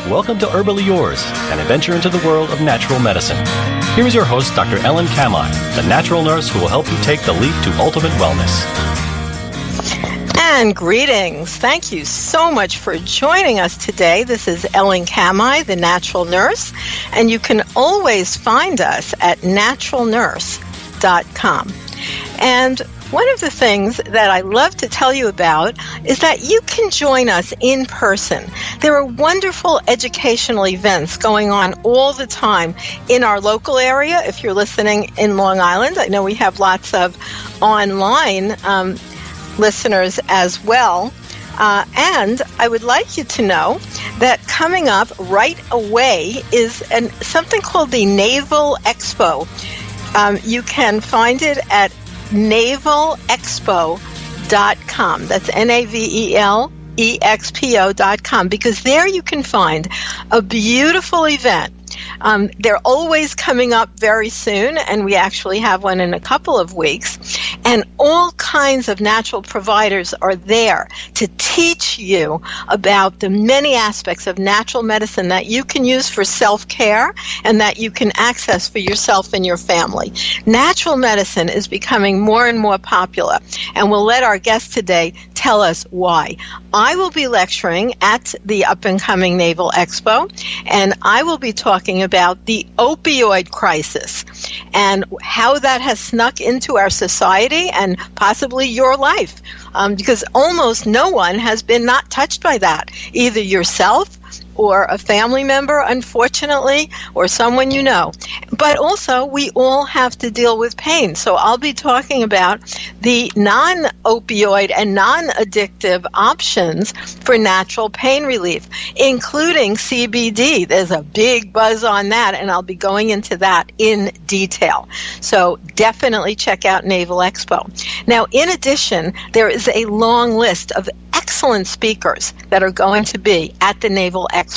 welcome to Herbally Yours, an adventure into the world of natural medicine. Here is your host, Dr. Ellen Kamhi, the natural nurse who will help you take the leap to ultimate wellness. And greetings. Thank you so much for joining us today. This is Ellen Kamhi, the natural nurse, and you can always find us at naturalnurse.com. And one of the things that I love to tell you about is that you can join us in person. There are wonderful educational events going on all the time in our local area. If you're listening in Long Island, I know we have lots of online listeners as well. And I would like you to know that coming up right away is something called the Naval Expo. You can find it at navalexpo.com. That's NAVELEXPO.com, because there you can find a beautiful event. They're always coming up very soon, and we actually have one in a couple of weeks. And all kinds of natural providers are there to teach you about the many aspects of natural medicine that you can use for self-care and that you can access for yourself and your family. Natural medicine is becoming more and more popular, and we'll let our guest today tell us why. I will be lecturing at the up-and-coming Naval Expo, and I will be talking about the opioid crisis and how that has snuck into our society and possibly your life, because almost no one has been not touched by that, either yourself or a family member, unfortunately, or someone you know. But also, we all have to deal with pain. So I'll be talking about the non-opioid and non-addictive options for natural pain relief, including CBD. There's a big buzz on that, and I'll be going into that in detail. So definitely check out Naval Expo. Now, in addition, there is a long list of excellent speakers that are going to be at the Naval Expo.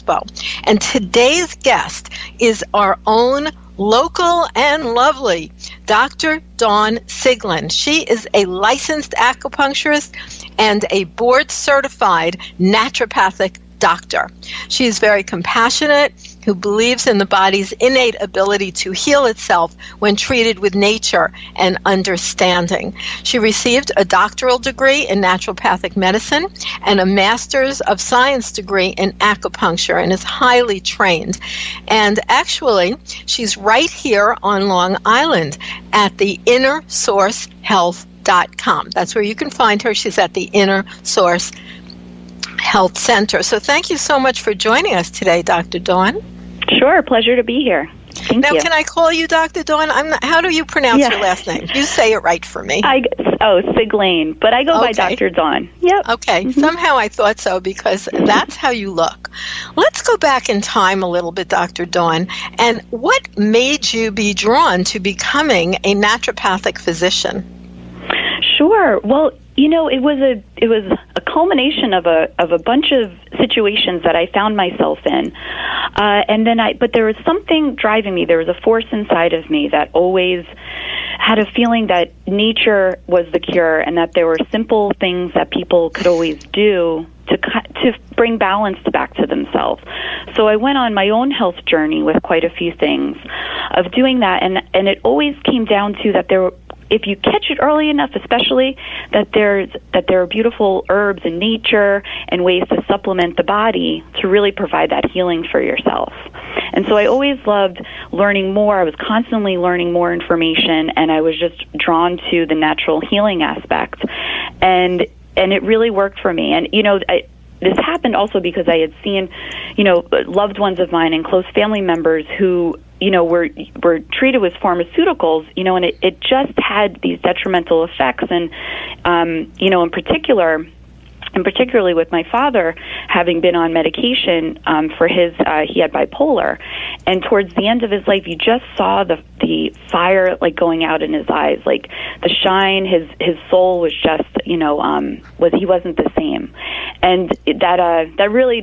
And today's guest is our own local and lovely Dr. Dawn Siglin. She is a licensed acupuncturist and a board-certified naturopathic doctor. She is very compassionate, who believes in the body's innate ability to heal itself when treated with nature and understanding. She received a doctoral degree in naturopathic medicine and a master's of science degree in acupuncture, and is highly trained. And actually, she's right here on Long Island at the InnerSourceHealth.com. That's where you can find her. She's at the Inner Source Health Center. So thank you so much for joining us today, Dr. Dawn. Sure, pleasure to be here. Thank you. Now, can I call you Dr. Dawn? How do you pronounce your last name? You say it right for me. Siglane, but I go by Dr. Dawn. Yep. Okay. Mm-hmm. Somehow I thought so, because that's how you look. Let's go back in time a little bit, Dr. Dawn. And what made you be drawn to becoming a naturopathic physician? Sure. Well, it was a culmination of a bunch of situations that I found myself in, but there was something driving me. There was a force inside of me that always had a feeling that nature was the cure, and that there were simple things that people could always do to bring balance back to themselves. So I went on my own health journey with quite a few things of doing that, and it always came down to that if you catch it early enough, especially that there are beautiful herbs in nature and ways to supplement the body to really provide that healing for yourself. And so I always loved learning more. I was constantly learning more information, and I was just drawn to the natural healing aspect. And it really worked for me. And, this happened also because I had seen, loved ones of mine and close family members who, were treated with pharmaceuticals, and it just had these detrimental effects. And, in particularly with my father having been on medication for his, he had bipolar. And towards the end of his life, you just saw the fire going out in his eyes, the shine. His soul was just, he wasn't the same. And that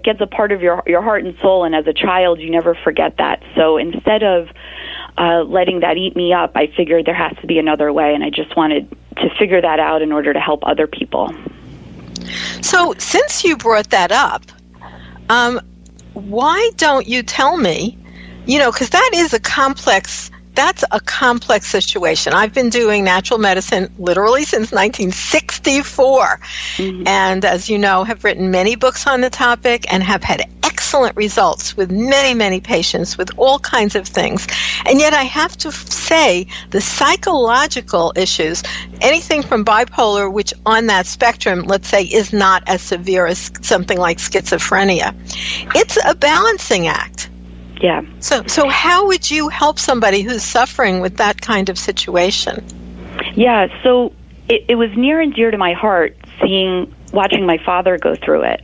gets a part of your heart and soul. And as a child, you never forget that. So instead of letting that eat me up, I figured there has to be another way, and I just wanted to figure that out in order to help other people. So since you brought that up, Why don't you tell me, because that's a complex situation. I've been doing natural medicine literally since 1964. And as you know, have written many books on the topic and have had excellent results with many, many patients with all kinds of things. And yet I have to say the psychological issues, anything from bipolar, which on that spectrum, let's say, is not as severe as something like schizophrenia. It's a balancing act. Yeah. So how would you help somebody who's suffering with that kind of situation? Yeah, so it was near and dear to my heart watching my father go through it.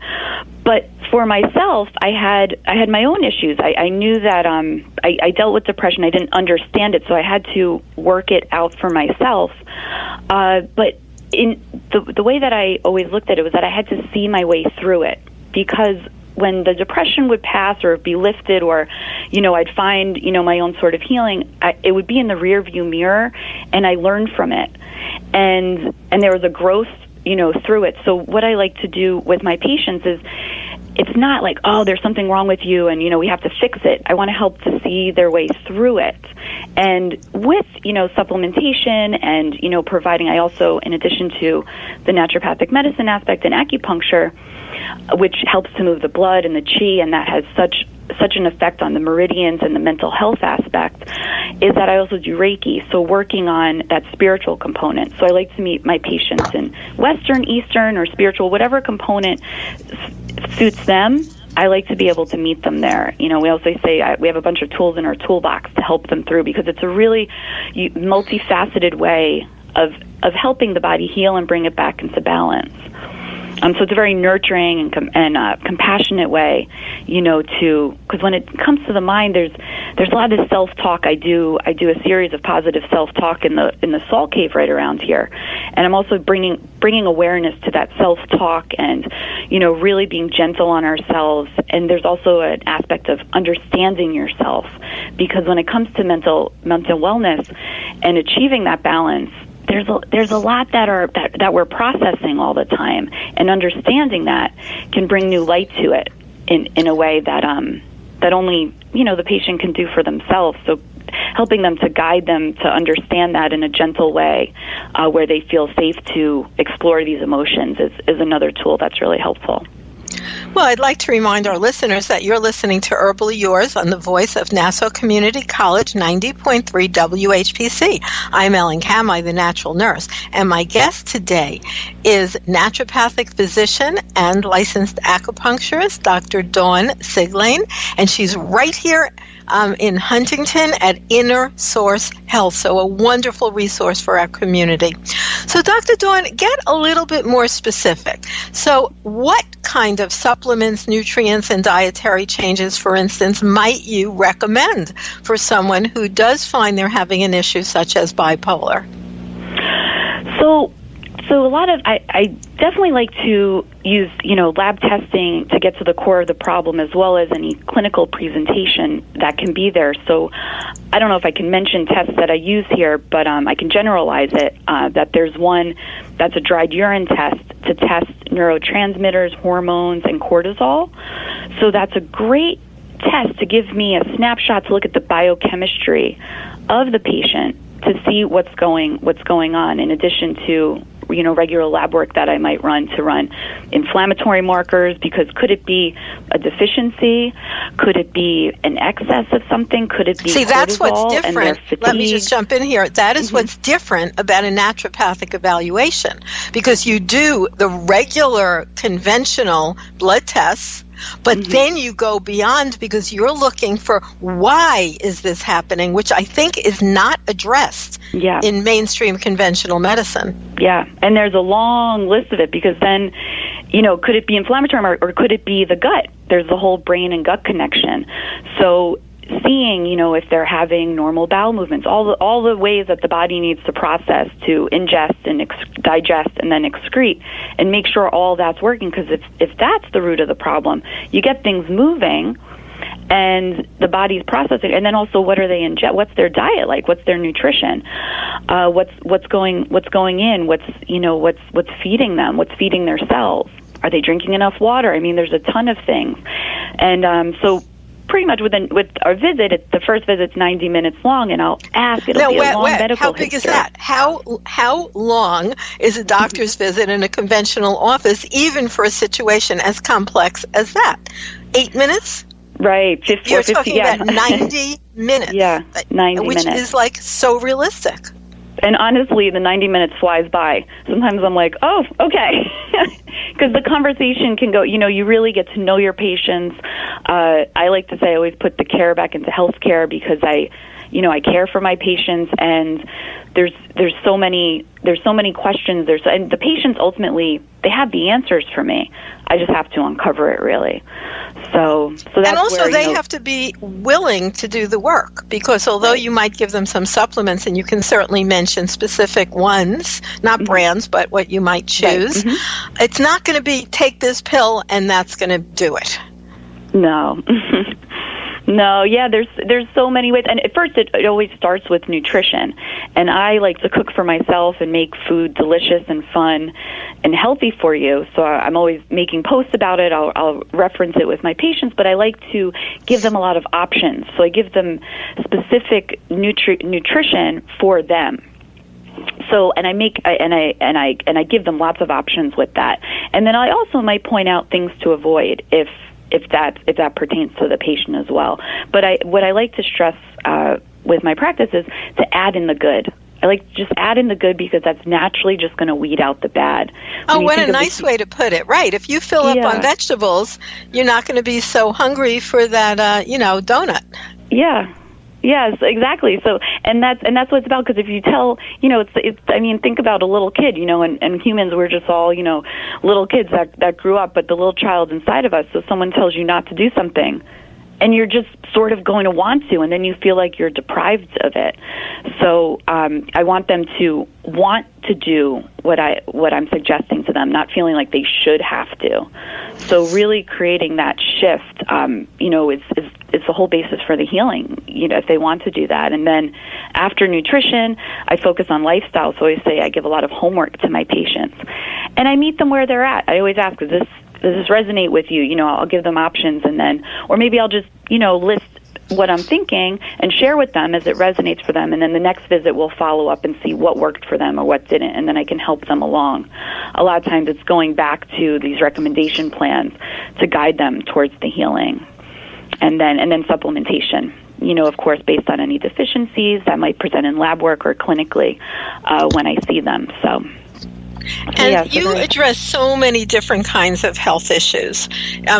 But for myself, I had my own issues. I knew that I dealt with depression. I didn't understand it, so I had to work it out for myself. But in the way that I always looked at it was that I had to see my way through it, because when the depression would pass or be lifted, or, I'd find, my own sort of healing, it would be in the rear view mirror, and I learned from it. And there was a growth, through it. So what I like to do with my patients is, it's not like, oh, there's something wrong with you and, we have to fix it. I want to help to see their way through it. And with, supplementation and, providing, I also, in addition to the naturopathic medicine aspect and acupuncture, which helps to move the blood and the chi, and that has such an effect on the meridians and the mental health aspect, is that I also do Reiki, so working on that spiritual component. So I like to meet my patients in Western, Eastern, or spiritual, whatever component suits them. I like to be able to meet them there. We also say we have a bunch of tools in our toolbox to help them through, because it's a really multifaceted way of helping the body heal and bring it back into balance. So it's a very nurturing and compassionate way, because when it comes to the mind, there's a lot of this self-talk. I do a series of positive self-talk in the salt cave right around here, and I'm also bringing awareness to that self-talk and, really being gentle on ourselves. And there's also an aspect of understanding yourself, because when it comes to mental wellness and achieving that balance, there's a lot that we're processing all the time, and understanding that can bring new light to it in a way that only the patient can do for themselves. So helping them to guide them to understand that in a gentle way, where they feel safe to explore these emotions, is another tool that's really helpful. Well, I'd like to remind our listeners that you're listening to Herbally Yours on the voice of Nassau Community College 90.3 WHPC. I'm Ellen Kamhi, the natural nurse, and my guest today is naturopathic physician and licensed acupuncturist, Dr. Dawn Siglane, and she's right here in Huntington at Inner Source Health, so a wonderful resource for our community. So, Dr. Dawn, get a little bit more specific. So, what kind of supplements, nutrients, and dietary changes, for instance, might you recommend for someone who does find they're having an issue such as bipolar? So a lot of, I definitely like to use, lab testing to get to the core of the problem, as well as any clinical presentation that can be there. So I don't know if I can mention tests that I use here, but I can generalize it, that there's one that's a dried urine test to test neurotransmitters, hormones, and cortisol. So that's a great test to give me a snapshot to look at the biochemistry of the patient to see what's going on, in addition to regular lab work that I might run inflammatory markers, because could it be a deficiency? Could it be an excess of something? Could it be that's what's cortisol different. and their fatigue? Let me just jump in here. That is what's different about a naturopathic evaluation, because you do the regular conventional blood tests, but then you go beyond, because you're looking for why is this happening, which I think is not addressed in mainstream conventional medicine. Yeah, and there's a long list of it, because then, could it be inflammatory or could it be the gut? There's the whole brain and gut connection. So seeing, if they're having normal bowel movements, all the ways that the body needs to process, to ingest and digest and then excrete, and make sure all that's working. Because if that's the root of the problem, you get things moving and the body's processing. And then also, what are they ingest? What's their diet like? What's their nutrition? What's going in? What's feeding them? What's feeding their cells? Are they drinking enough water? I mean, there's a ton of things. And so pretty much with our visit, the first visit's 90 minutes long, and I'll ask. It'll be a long medical How big history. is that? How long is a doctor's visit in a conventional office, even for a situation as complex as that? 8 minutes? Right. You're talking about 90 minutes. Yeah, 90 which minutes. Which is like so realistic. And honestly, the 90 minutes flies by. Sometimes I'm like, oh, okay. Because the conversation can go, you really get to know your patients. I like to say I always put the care back into healthcare because I care for my patients, and there's so many questions. And the patients ultimately, they have the answers for me. I just have to uncover it, really. So that's and also where, they have to be willing to do the work, because although you might give them some supplements, and you can certainly mention specific ones, not brands, but what you might choose, it's not going to be take this pill and that's going to do it. No. No, yeah, there's so many ways. And at first, it always starts with nutrition. And I like to cook for myself and make food delicious and fun and healthy for you. So I'm always making posts about it. I'll reference it with my patients, but I like to give them a lot of options. So I give them specific nutrition for them. So, and I give them lots of options with that. And then I also might point out things to avoid if that pertains to the patient as well. But what I like to stress with my practice is to add in the good. I like to just add in the good, because that's naturally just going to weed out the bad. Oh, what a nice way to put it. Right. If you fill up on vegetables, you're not going to be so hungry for that, donut. Yeah. Yes, exactly. So, and that's what it's about. Because if you tell, think about a little kid, and humans, we're just all, little kids that grew up, but the little child inside of us. So someone tells you not to do something, and you're just sort of going to want to, and then you feel like you're deprived of it. So I want them to want to do what I'm suggesting to them, not feeling like they should have to. So really creating that shift, is the whole basis for the healing, if they want to do that. And then after nutrition, I focus on lifestyle. So I always say I give a lot of homework to my patients. And I meet them where they're at. I always ask, does this resonate with you? I'll give them options, and then, or maybe I'll just, list what I'm thinking and share with them as it resonates for them. And then the next visit we'll follow up and see what worked for them or what didn't, and then I can help them along. A lot of times it's going back to these recommendation plans to guide them towards the healing. And then supplementation, of course, based on any deficiencies that might present in lab work or clinically when I see them. So. And you address so many different kinds of health issues,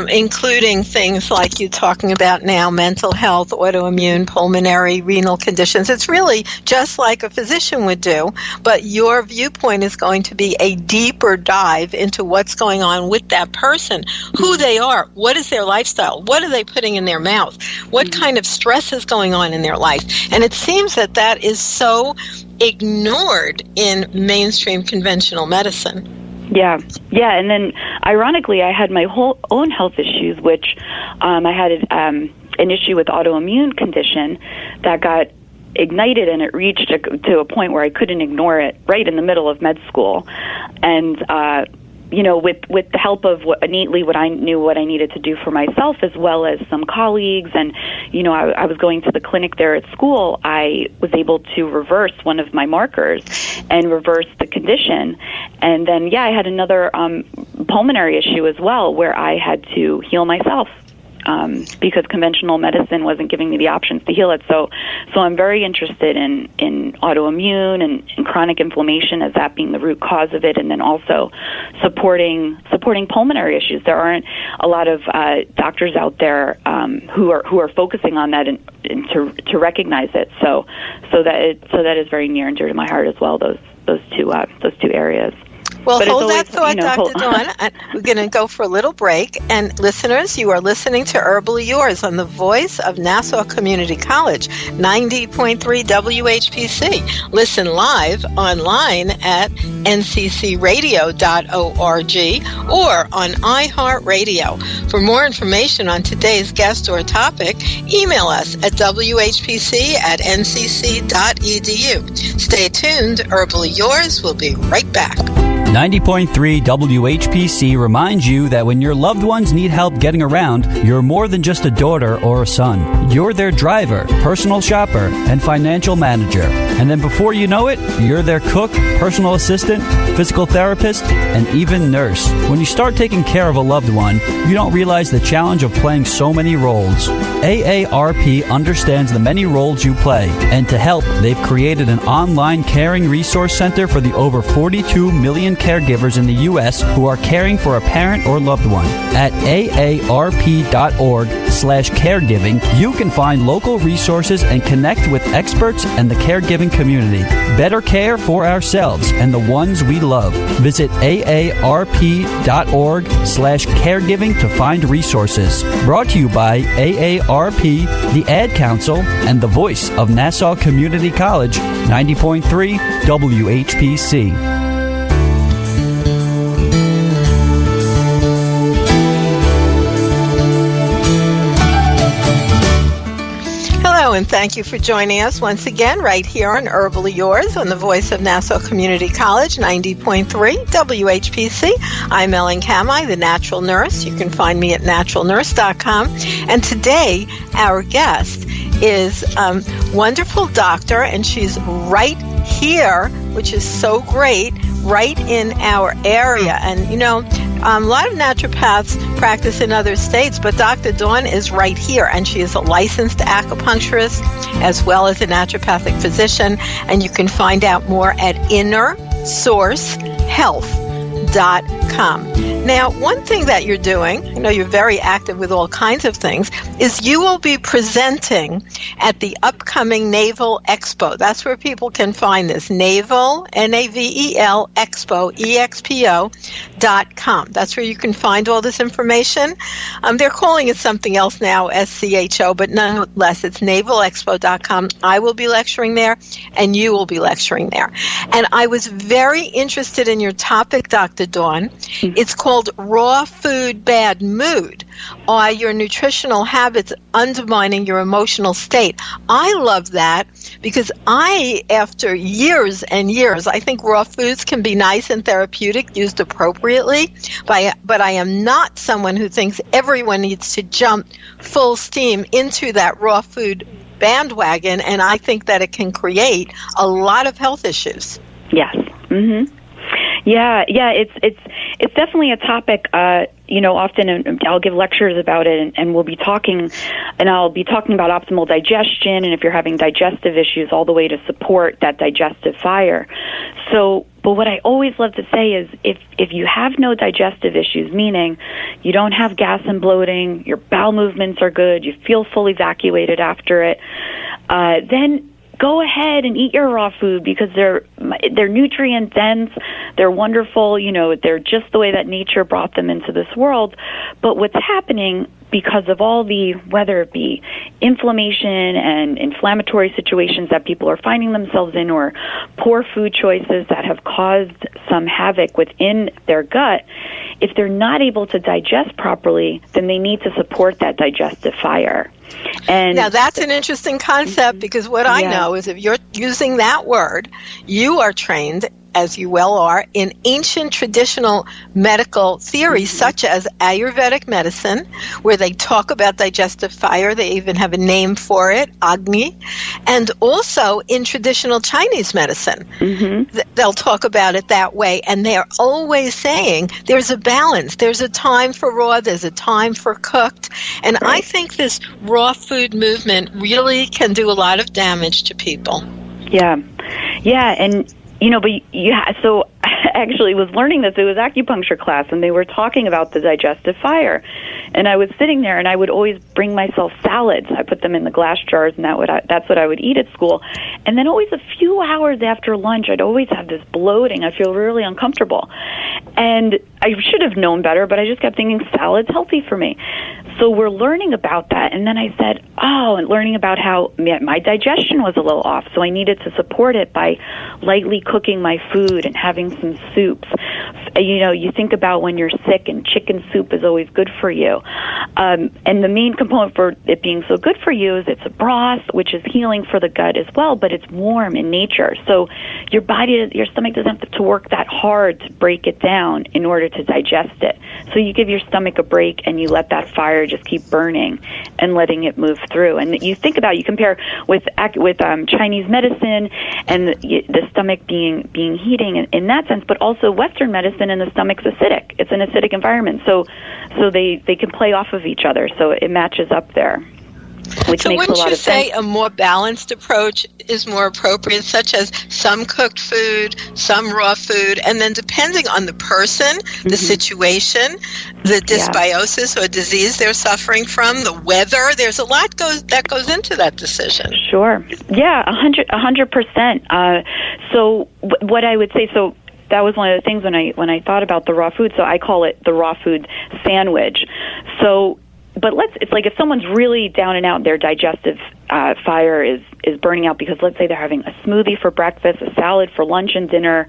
including things like you're talking about now, mental health, autoimmune, pulmonary, renal conditions. It's really just like a physician would do, but your viewpoint is going to be a deeper dive into what's going on with that person, who they are, what is their lifestyle, what are they putting in their mouth, what kind of stress is going on in their life. And it seems that is so ignored in mainstream conventional medicine. Yeah, and then ironically, I had my own health issues, which I had an issue with autoimmune condition that got ignited, and it reached to a point where I couldn't ignore it right in the middle of med school. And with the help of what I knew what I needed to do for myself, as well as some colleagues, and I was going to the clinic there at school, I was able to reverse one of my markers and reverse the condition. And then I had another pulmonary issue as well, where I had to heal myself. Because conventional medicine wasn't giving me the options to heal it. So I'm very interested in autoimmune and chronic inflammation as that being the root cause of it, and then also supporting pulmonary issues. There aren't a lot of doctors out there who are focusing on that and to recognize it. So that is very near and dear to my heart as well. Those two areas. Well, hold that thought, Dr. Dawn. We're going to go for a little break. And listeners, you are listening to Herbally Yours on the voice of Nassau Community College, 90.3 WHPC. Listen live online at nccradio.org or on iHeartRadio. For more information on today's guest or topic, email us at whpc@ncc.edu. Stay tuned. Herbally Yours will be right back. 90.3 WHPC reminds you that when your loved ones need help getting around, you're more than just a daughter or a son. You're their driver, personal shopper, and financial manager. And then before you know it, you're their cook, personal assistant, physical therapist, and even nurse. When you start taking care of a loved one, you don't realize the challenge of playing so many roles. AARP understands the many roles you play, and to help, they've created an online caring resource center for the over 42 million caregivers in the U.S. who are caring for a parent or loved one. At aarp.org/caregiving, you can find local resources and connect with experts and the caregiving community. Better care for ourselves and the ones we love. Visit aarp.org/caregiving to find resources. Brought to you by AARP, the Ad Council, and the voice of Nassau Community College, 90.3 WHPC. And thank you for joining us once again right here on Herbally Yours on the voice of Nassau Community College, 90.3 WHPC. I'm Ellen Kamhi, the natural nurse. You can find me at naturalnurse.com. And today, our guest is wonderful doctor, and she's right here, which is so great, right in our area. And, you know, a lot of naturopaths practice in other states, but Dr. Dawn is right here, and she is a licensed acupuncturist as well as a naturopathic physician, and you can find out more at innersourcehealth.com. Now, one thing that you're doing, I know you're very active with all kinds of things, is you will be presenting at the upcoming Naval Expo. That's where people can find this, Naval, Navel, Expo, EXPO.com. That's where you can find all this information. They're calling it something else now, SCHO, but nonetheless, it's navalexpo.com. I will be lecturing there, and you will be lecturing there. And I was very interested in your topic, Dr. Dawn. It's called Raw Food Bad Mood. Are your nutritional habits undermining your emotional state? I love that because after years and years, I think raw foods can be nice and therapeutic used appropriately, but I am not someone who thinks everyone needs to jump full steam into that raw food bandwagon, and I think that it can create a lot of health issues. Yes. Mm-hmm. Yeah, it's definitely a topic. Often I'll give lectures about it, and we'll be talking, and I'll be talking about optimal digestion, and if you're having digestive issues, all the way to support that digestive fire. So, but what I always love to say is, if you have no digestive issues, meaning you don't have gas and bloating, your bowel movements are good, you feel fully evacuated after it, then go ahead and eat your raw food because they're nutrient dense, they're wonderful, they're just the way that nature brought them into this world. But what's happening because of all the, whether it be inflammation and inflammatory situations that people are finding themselves in, or poor food choices that have caused some havoc within their gut, if they're not able to digest properly, then they need to support that digestive fire. And now that's an interesting concept, because what I know is if you're using that word, you are trained, as you well are, in ancient traditional medical theories such as Ayurvedic medicine, where they talk about digestive fire. They even have a name for it, Agni. And also in traditional Chinese medicine, they'll talk about it that way. And they're always saying there's a balance. There's a time for raw, there's a time for cooked. And I think this raw food movement really can do a lot of damage to people. Yeah, and so I actually was learning this. It was acupuncture class, and they were talking about the digestive fire. And I was sitting there, and I would always bring myself salads. I put them in the glass jars, and that's what I would eat at school. And then always a few hours after lunch, I'd always have this bloating. I feel really uncomfortable. And I should have known better, but I just kept thinking salad's healthy for me. So we're learning about that. And then I said, and learning about how my digestion was a little off. So I needed to support it by lightly cooking my food and having some soups. You think about when you're sick, and chicken soup is always good for you. you. And the main component for it being so good for you is it's a broth, which is healing for the gut as well, but it's warm in nature. So your stomach doesn't have to work that hard to break it down in order to digest it. So you give your stomach a break and you let that fire just keep burning and letting it move through. And you compare with Chinese medicine and the stomach being heating in that sense, but also Western medicine, and the stomach's acidic. It's an acidic environment, so they can play off of each other. So it matches up there. Which so makes wouldn't a lot you of say sense. a more balanced approach is more appropriate, such as some cooked food, some raw food, and then depending on the person, the situation, the dysbiosis or disease they're suffering from, the weather, there's a lot that goes into that decision. Sure. Yeah, 100%. So what I would say, so that was one of the things when I thought about the raw food, so I call it the raw food sandwich. So but it's like if someone's really down and out, their digestive fire is burning out because let's say they're having a smoothie for breakfast, a salad for lunch and dinner,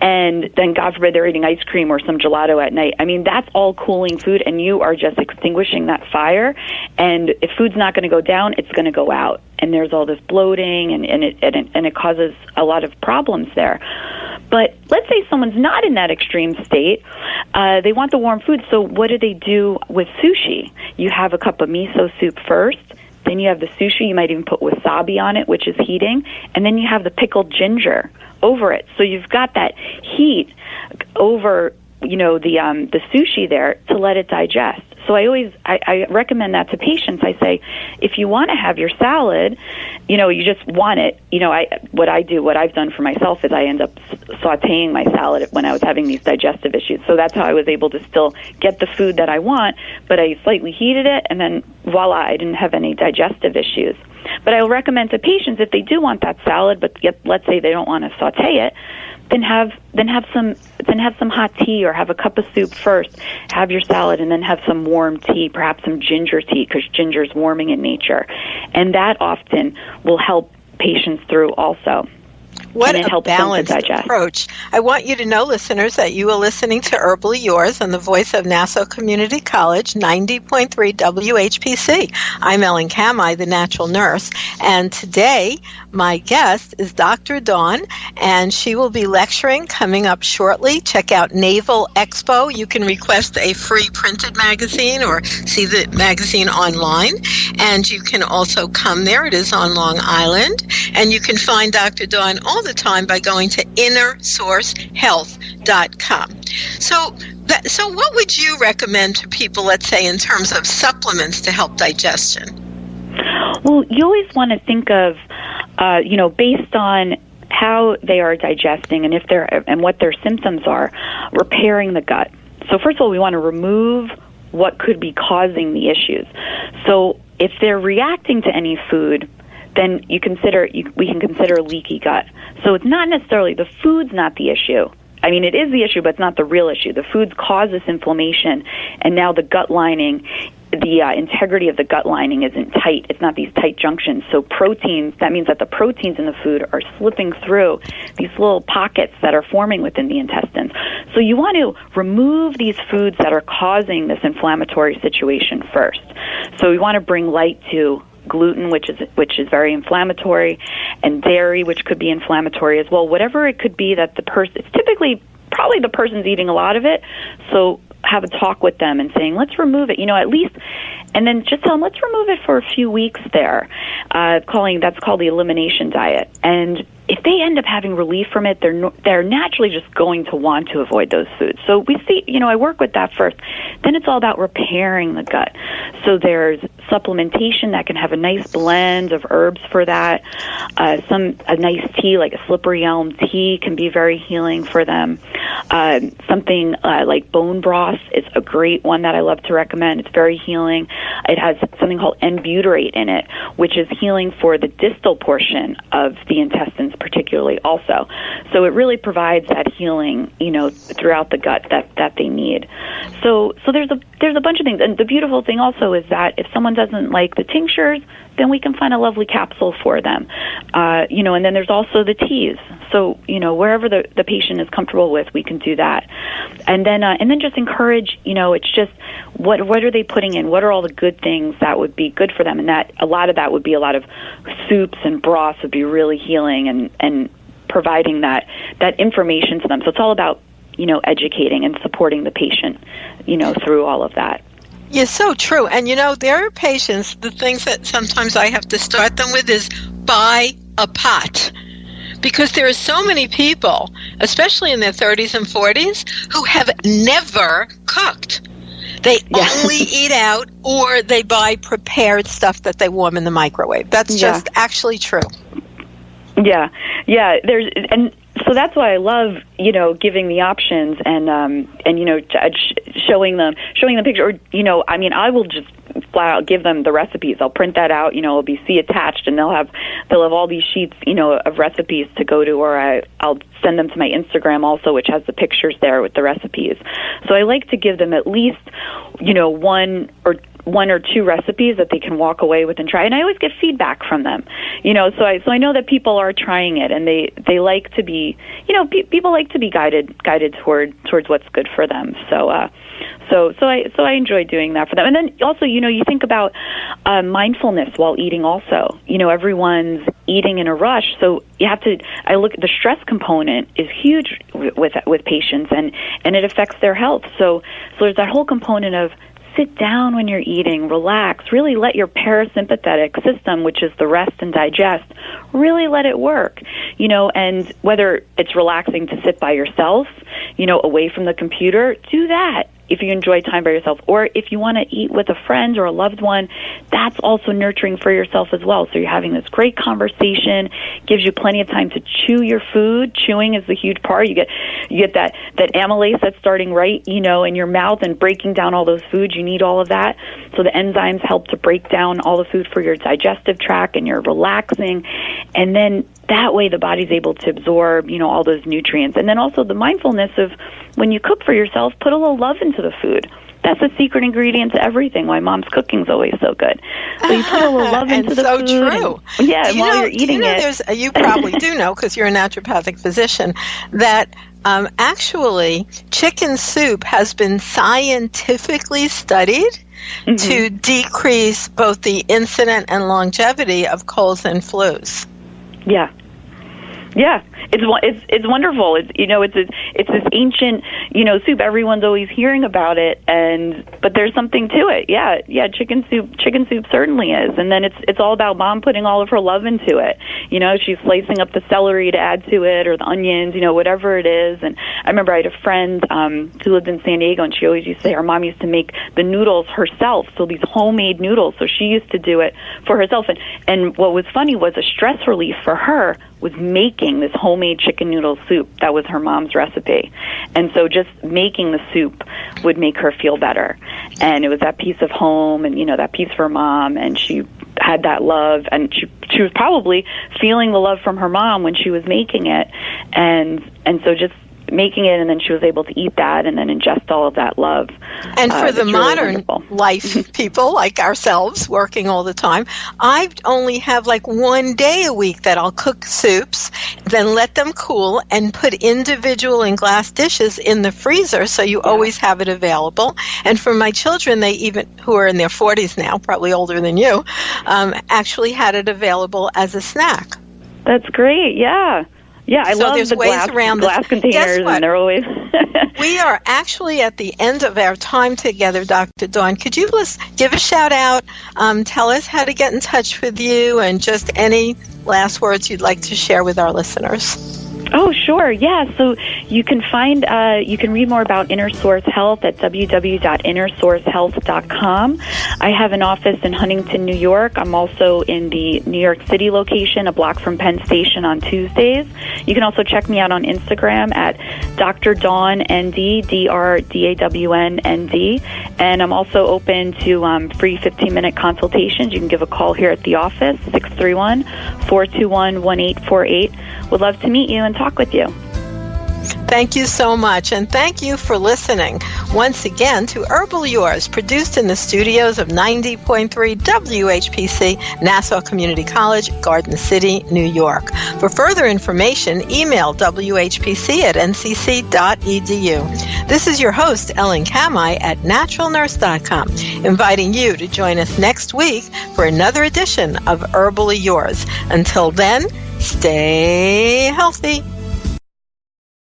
and then God forbid they're eating ice cream or some gelato at night. I mean, that's all cooling food, and you are just extinguishing that fire. And if food's not going to go down, it's going to go out, and there's all this bloating, and it causes a lot of problems there. But let's say someone's not in that extreme state. They want the warm food, so what do they do with sushi? You have a cup of miso soup first, then you have the sushi. You might even put wasabi on it, which is heating, and then you have the pickled ginger over it. So you've got that heat over, the sushi there to let it digest. So I recommend that to patients. I say, if you want to have your salad, you just want it. What I've done for myself is I end up sautéing my salad when I was having these digestive issues. So that's how I was able to still get the food that I want, but I slightly heated it, and then voila, I didn't have any digestive issues. But I will recommend to patients, if they do want that salad, but let's say they don't want to sauté it, then have some hot tea or have a cup of soup first. Have your salad and then have some warm tea, perhaps some ginger tea, because ginger is warming in nature, and that often will help patients through also. What a balanced approach. I want you to know, listeners, that you are listening to Herbally Yours on the voice of Nassau Community College, 90.3 WHPC. I'm Ellen Kamhi, the natural nurse, and today my guest is Dr. Dawn, and she will be lecturing coming up shortly. Check out Naval Expo. You can request a free printed magazine or see the magazine online, and you can also come there. It is on Long Island, and you can find Dr. Dawn all the time by going to innersourcehealth.com. So what would you recommend to people, let's say, in terms of supplements to help digestion? Well, you always want to think of, based on how they are digesting and what their symptoms are, repairing the gut. So first of all, we want to remove what could be causing the issues. So if they're reacting to any food, then we can consider leaky gut. So it's not necessarily, the food's not the issue. I mean, it is the issue, but it's not the real issue. The foods cause this inflammation, and now the gut lining, the integrity of the gut lining isn't tight. It's not these tight junctions. So proteins, that means that the proteins in the food are slipping through these little pockets that are forming within the intestines. So you want to remove these foods that are causing this inflammatory situation first. So we want to bring light to gluten, which is very inflammatory, and dairy, which could be inflammatory as well. Whatever it could be that it's typically probably the person's eating a lot of it. So have a talk with them and saying, let's remove it, at least, and then just tell them, let's remove it for a few weeks there. That's called the elimination diet. And if they end up having relief from it, they're naturally just going to want to avoid those foods. So we see, I work with that first. Then it's all about repairing the gut. So there's supplementation that can have a nice blend of herbs for that. A nice tea, like a slippery elm tea, can be very healing for them. Something like bone broth is a great one that I love to recommend. It's very healing. It has something called N-butyrate in it, which is healing for the distal portion of the intestines particularly also. So it really provides that healing, throughout the gut that they need. So there's there's a bunch of things. And the beautiful thing also is that if someone doesn't like the tinctures, then we can find a lovely capsule for them. And then there's also the teas. So, wherever the patient is comfortable with, we can do that. And then just encourage, it's just what are they putting in? What are all the good things that would be good for them? And that a lot of that would be a lot of soups and broths would be really healing and providing that information to them. So it's all about, educating and supporting the patient, through all of that. Yeah, so true. And, there are patients, the things that sometimes I have to start them with is buy a pot. Because there are so many people, especially in their 30s and 40s, who have never cooked. They only eat out, or they buy prepared stuff that they warm in the microwave. That's just actually true. Yeah. So that's why I love, giving the options and showing them picture. Or, I will just flat out give them the recipes. I'll print that out. It'll be see attached, and they'll have all these sheets, of recipes to go to. Or I'll send them to my Instagram also, which has the pictures there with the recipes. So I like to give them at least, one or two recipes that they can walk away with and try. And I always get feedback from them, so I know that people are trying it, and they like to be, people like to be guided towards what's good for them. So I enjoy doing that for them. And then also, you think about mindfulness while eating also. Everyone's eating in a rush, so I look at the stress component is huge with patients, and it affects their health. So there's that whole component of sit down when you're eating, relax, really let your parasympathetic system, which is the rest and digest, really let it work, and whether it's relaxing to sit by yourself, away from the computer, do that. If you enjoy time by yourself, or if you want to eat with a friend or a loved one, that's also nurturing for yourself as well. So you're having this great conversation, gives you plenty of time to chew your food. Chewing is the huge part. You get that amylase that's starting right, in your mouth and breaking down all those foods. You need all of that. So the enzymes help to break down all the food for your digestive tract, and you're relaxing. And then that way the body's able to absorb, all those nutrients. And then also the mindfulness of when you cook for yourself, put a little love into the food. That's the secret ingredient to everything, why Mom's cooking is always so good. So you put a little love into the food. True. And, while you're eating it. You probably do know, because you're a naturopathic physician, that actually chicken soup has been scientifically studied to decrease both the incidence and longevity of colds and flus. Yeah. It's wonderful. It's this ancient, soup. Everyone's always hearing about it, but there's something to it. Yeah. Chicken soup certainly is. And then it's all about Mom putting all of her love into it. She's slicing up the celery to add to it, or the onions, whatever it is. And I remember I had a friend who lived in San Diego, and she always used to say her mom used to make the noodles herself. So these homemade noodles. So she used to do it for herself. And what was funny was a stress relief for her was making this homemade chicken noodle soup. That was her mom's recipe. And so just making the soup would make her feel better. And it was that piece of home and, that piece for Mom. And she had that love. And she was probably feeling the love from her mom when she was making it. And so just making it, and then she was able to eat that and then ingest all of that love. And for the modern life people like ourselves working all the time, I only have like one day a week that I'll cook soups, then let them cool and put individual in glass dishes in the freezer, so you always have it available. And for my children, they even, who are in their 40s now, probably older than you, actually had it available as a snack. That's great, yeah. Yeah, I love the glass containers, and they're always... We are actually at the end of our time together, Dr. Dawn. Could you give a shout-out, tell us how to get in touch with you, and just any last words you'd like to share with our listeners? Oh, sure. Yeah. So you can read more about Inner Source Health at www.innersourcehealth.com. I have an office in Huntington, New York. I'm also in the New York City location, a block from Penn Station, on Tuesdays. You can also check me out on Instagram at Dr. Dawn ND, DRDAWN-ND. And I'm also open to free 15-minute consultations. You can give a call here at the office, 631-421-1848. Would love to meet you and talk with you. Thank you so much, and thank you for listening once again to Herbal Yours, produced in the studios of 90.3 WHPC, Nassau Community College, Garden City, New York. For further information, email whpc@ncc.edu. This is your host, Ellen Kamhi at naturalnurse.com, inviting you to join us next week for another edition of Herbal Yours. Until then, stay healthy.